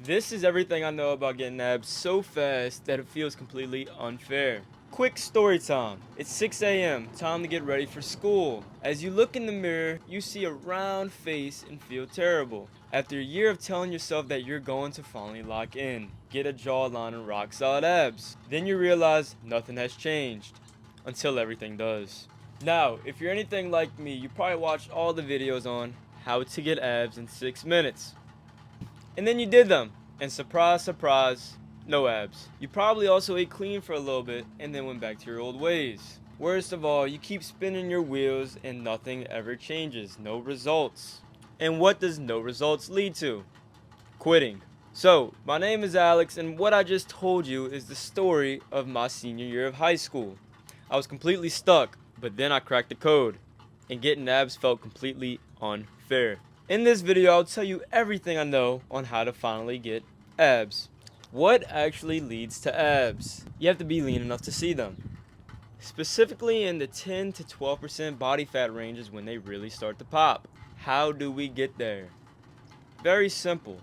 This is everything I know about getting abs so fast that it feels completely unfair. Quick story time. It's 6 a.m., time to get ready for school. As you look in the mirror, you see a round face and feel terrible. After a year of telling yourself that you're going to finally lock in, get a jawline and rock solid abs, then you realize nothing has changed. Until everything does. Now, if you're anything like me, you probably watched all the videos on how to get abs in 6 minutes. And then you did them, and surprise, surprise, no abs. You probably also ate clean for a little bit and then went back to your old ways. Worst of all, you keep spinning your wheels and nothing ever changes. No results. And what does no results lead to? Quitting. So, my name is Alex, and what I just told you is the story of my senior year of high school. I was completely stuck, but then I cracked the code, and getting abs felt completely unfair. In this video, I'll tell you everything I know on how to finally get abs. What actually leads to abs? You have to be lean enough to see them. Specifically in the 10 to 12% body fat range is when they really start to pop. How do we get there? Very simple.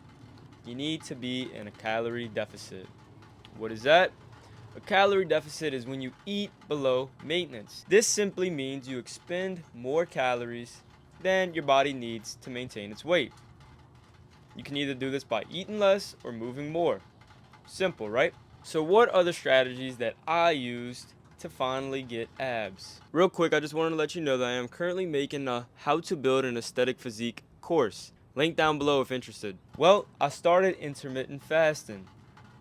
You need to be in a calorie deficit. What is that? A calorie deficit is when you eat below maintenance. This simply means you expend more calories than your body needs to maintain its weight. You can either do this by eating less or moving more. Simple, right? So what are the strategies that I used to finally get abs? Real quick, I just wanted to let you know that I am currently making a how to build an aesthetic physique course. Link down below if interested. Well, I started intermittent fasting.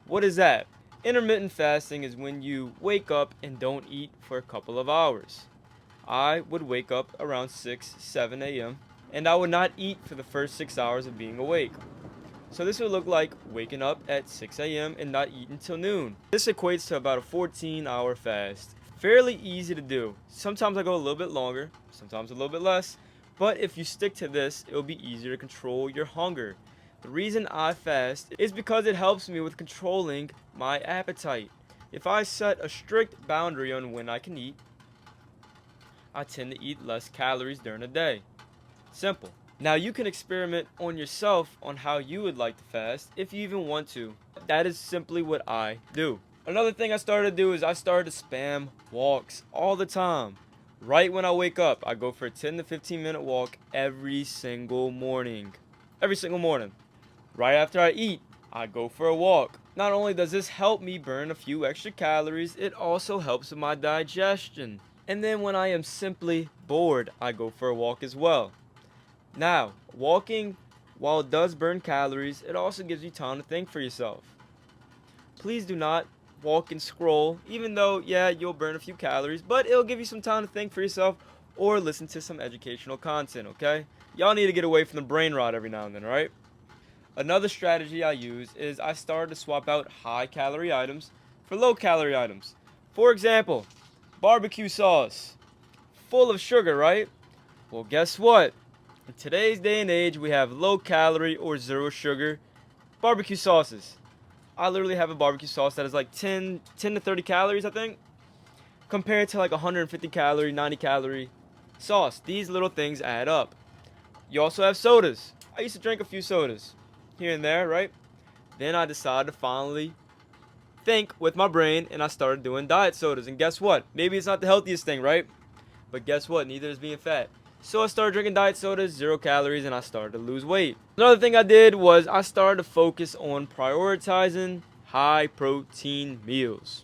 What is that? Intermittent fasting is when you wake up and don't eat for a couple of hours. I would wake up around 6, 7 a.m. and I would not eat for the first 6 hours of being awake. So this would look like waking up at 6 a.m. and not eating until noon. This equates to about a 14-hour fast. Fairly easy to do. Sometimes I go a little bit longer, sometimes a little bit less, but if you stick to this, it will be easier to control your hunger. The reason I fast is because it helps me with controlling my appetite. If I set a strict boundary on when I can eat, I tend to eat less calories during the day. Simple. Now you can experiment on yourself on how you would like to fast if you even want to. That is simply what I do. Another thing I started to do is I started to spam walks all the time. Right when I wake up, I go for a 10 to 15 minute walk every single morning. Every single morning. Right after I eat, I go for a walk. Not only does this help me burn a few extra calories, it also helps with my digestion. And then when I am simply bored, I go for a walk as well. Now, walking, while it does burn calories, it also gives you time to think for yourself. Please do not walk and scroll, even though, yeah, you'll burn a few calories, but it'll give you some time to think for yourself or listen to some educational content, okay? Y'all need to get away from the brain rot every now and then, alright? Another strategy I use is I started to swap out high calorie items for low calorie items. For example, barbecue sauce. Full of sugar, right? Well, guess what? In today's day and age, we have low calorie or zero sugar barbecue sauces. I literally have a barbecue sauce that is like 10 to 30 calories, I think, compared to like 150 calorie, 90 calorie sauce. These little things add up. You also have sodas. I used to drink a few sodas here and there, right? Then I decided to finally think with my brain and I started doing diet sodas. And guess what? Maybe it's not the healthiest thing, right? But guess what? Neither is being fat. So I started drinking diet sodas, 0 calories, and I started to lose weight. Another thing I did was I started to focus on prioritizing high protein meals.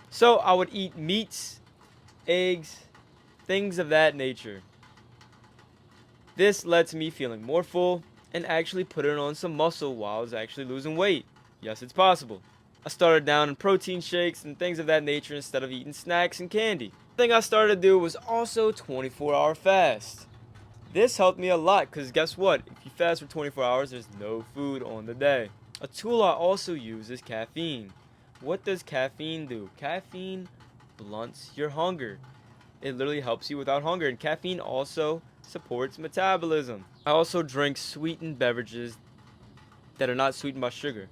So I would eat meats, eggs, things of that nature. This led to me feeling more full and actually putting on some muscle while I was actually losing weight. Yes, it's possible. I started down in protein shakes and things of that nature instead of eating snacks and candy. The thing I started to do was also 24-hour fast. This helped me a lot because guess what? If you fast for 24 hours, there's no food on the day. A tool I also use is caffeine. What does caffeine do? Caffeine blunts your hunger. It literally helps you without hunger, and caffeine also supports metabolism. I also drink sweetened beverages that are not sweetened by sugar.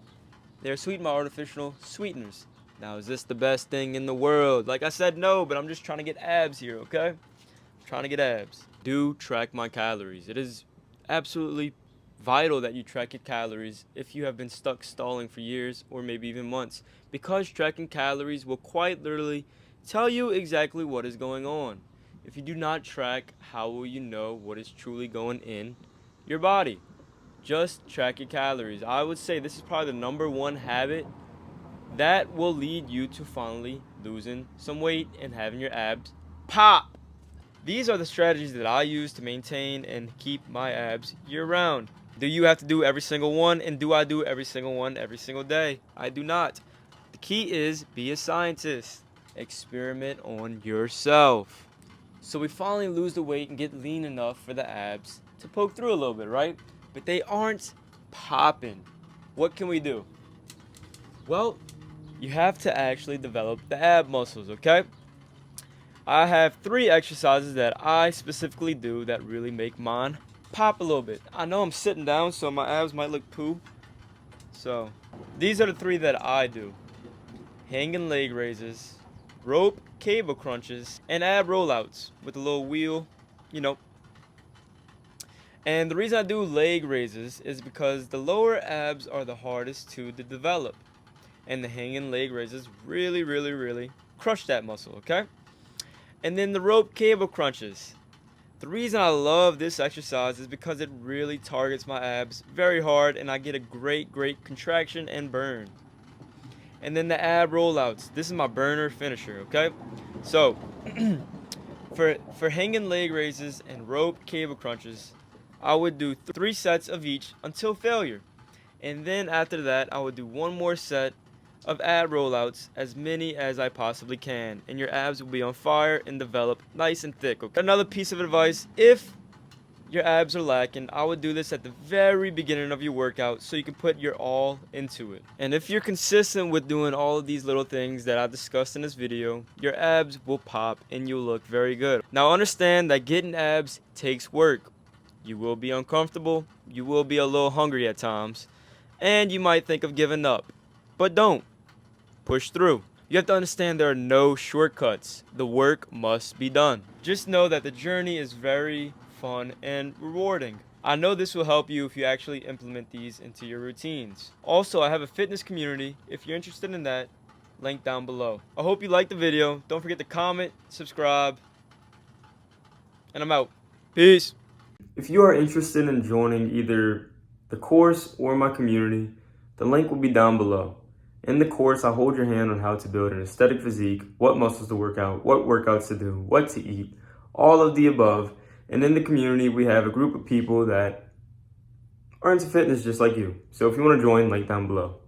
They are sweetened by artificial sweeteners. Now, is this the best thing in the world? Like I said, no, but I'm just trying to get abs here, okay? I'm trying to get abs. Do track my calories. It is absolutely vital that you track your calories if you have been stuck stalling for years or maybe even months, because tracking calories will quite literally tell you exactly what is going on. If you do not track, how will you know what is truly going in your body? Just track your calories. I would say this is probably the number one habit that will lead you to finally losing some weight and having your abs pop. These are the strategies that I use to maintain and keep my abs year round. Do you have to do every single one? And do I do every single one every single day? I do not. The key is be a scientist. Experiment on yourself. So we finally lose the weight and get lean enough for the abs to poke through a little bit, right? But they aren't popping. What can we do? Well, you have to actually develop the ab muscles, okay? I have 3 exercises that I specifically do that really make mine pop a little bit. I know I'm sitting down, so my abs might look poo. So, these are the 3 that I do. Hanging leg raises, rope cable crunches, and ab rollouts with a little wheel, you know. And the reason I do leg raises is because the lower abs are the hardest to develop. And the hanging leg raises really crush that muscle, okay? And then the rope cable crunches. The reason I love this exercise is because it really targets my abs very hard and I get a great contraction and burn. And then the ab rollouts. This is my burner finisher, okay? So, for hanging leg raises and rope cable crunches, I would do 3 sets of each until failure. And then after that, I would do 1 more set of ab rollouts, as many as I possibly can, and your abs will be on fire and develop nice and thick, okay? Another piece of advice, if your abs are lacking, I would do this at the very beginning of your workout so you can put your all into it. And if you're consistent with doing all of these little things that I discussed in this video, your abs will pop and you'll look very good. Now understand that getting abs takes work. You will be uncomfortable, you will be a little hungry at times, and you might think of giving up. But don't. Push through. You have to understand there are no shortcuts. The work must be done. Just know that the journey is very fun and rewarding. I know this will help you if you actually implement these into your routines. Also, I have a fitness community. If you're interested in that, link down below. I hope you liked the video. Don't forget to comment, subscribe, and I'm out. Peace. If you are interested in joining either the course or my community, the link will be down below. In the course, I hold your hand on how to build an aesthetic physique, what muscles to work out, what workouts to do, what to eat, all of the above. And in the community, we have a group of people that are into fitness just like you. So if you want to join, link down below.